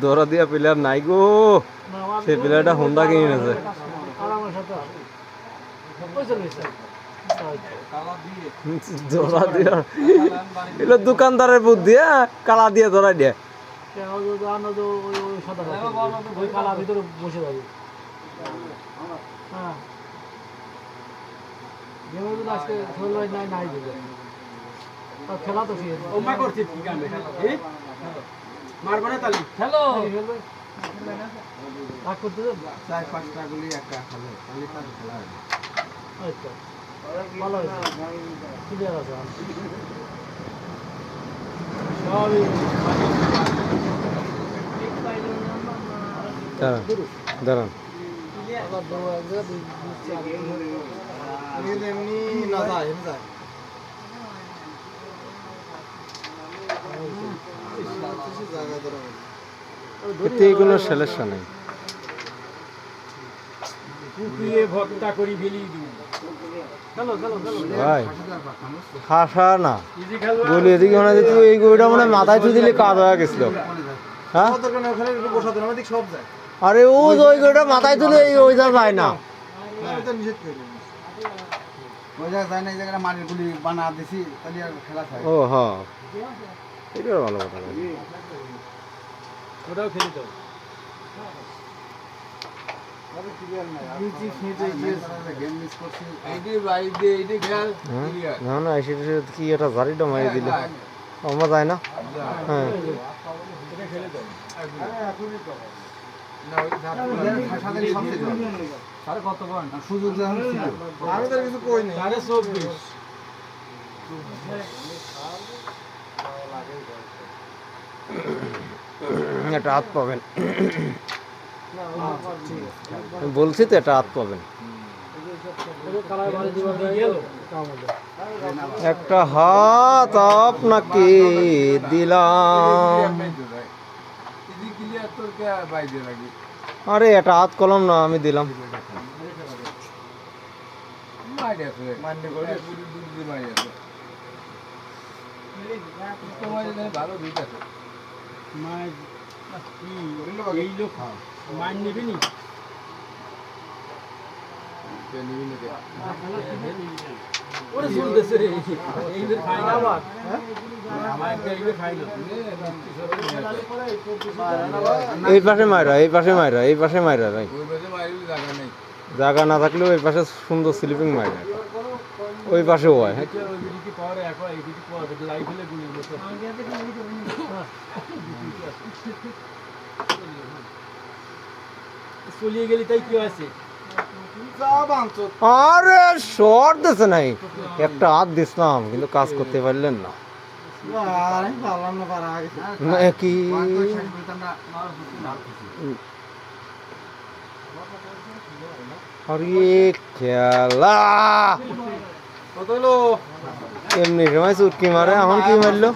ধরা দিয়া প্লেয়ার নাই গো, সেই প্লেয়ারটা হোন্ডা কিনে নেছে। ধরা দিয়া এগুলো দোকানদারের বুদ্ধি, কালা দিয়ে ধরা দিয়ে খেলা তো মারবানা তালি হ্যালো চার পাঁচটা গুলি একটা খেলে তালি তার খেলা ভালো হয়েছে ক্লিয়ার আছে দাঁড়ান এমনি না যায় যায় এতে কোনো সমস্যা নেই। ভাই খাসা না বলি এদিকে মনে হয় তুই এই গরুটা মনে হয় মাথায় তুই দিলে কাজ হয়ে গেছিল। হ্যাঁ আরে ও ওই গরুটা মাথায় তুলে ওই যা যায় না। ও হ্যাঁ এটা ভালো কথা। ওটাও খেলি তো না না কি এটা ঝাড়িটা মারিয়ে দিলে আমার যায় না। হ্যাঁ এটা হাত পাবেন, বলছি তো এটা হাত পাবেন। একটা হাত আপনাকে দিলাম। আরে এটা হাত কলম না, আমি দিলাম। এই পাশে মাইরা, এই পাশে মাইরা, এই পাশে মাইরা ভাই, জায়গা না থাকলেও এই পাশে সুন্দর স্লিপিং মাইরা, ওই পাশে হয়। চলিয়ে গেলি তাই কি আছে? আরে শর্ট দিছে নাই, একটা হাত দিছিলাম কিন্তু কাজ করতে পারলেন না। কি আরে খেলা এমনি সময় চুটকি মারে, এখন কি মারলো?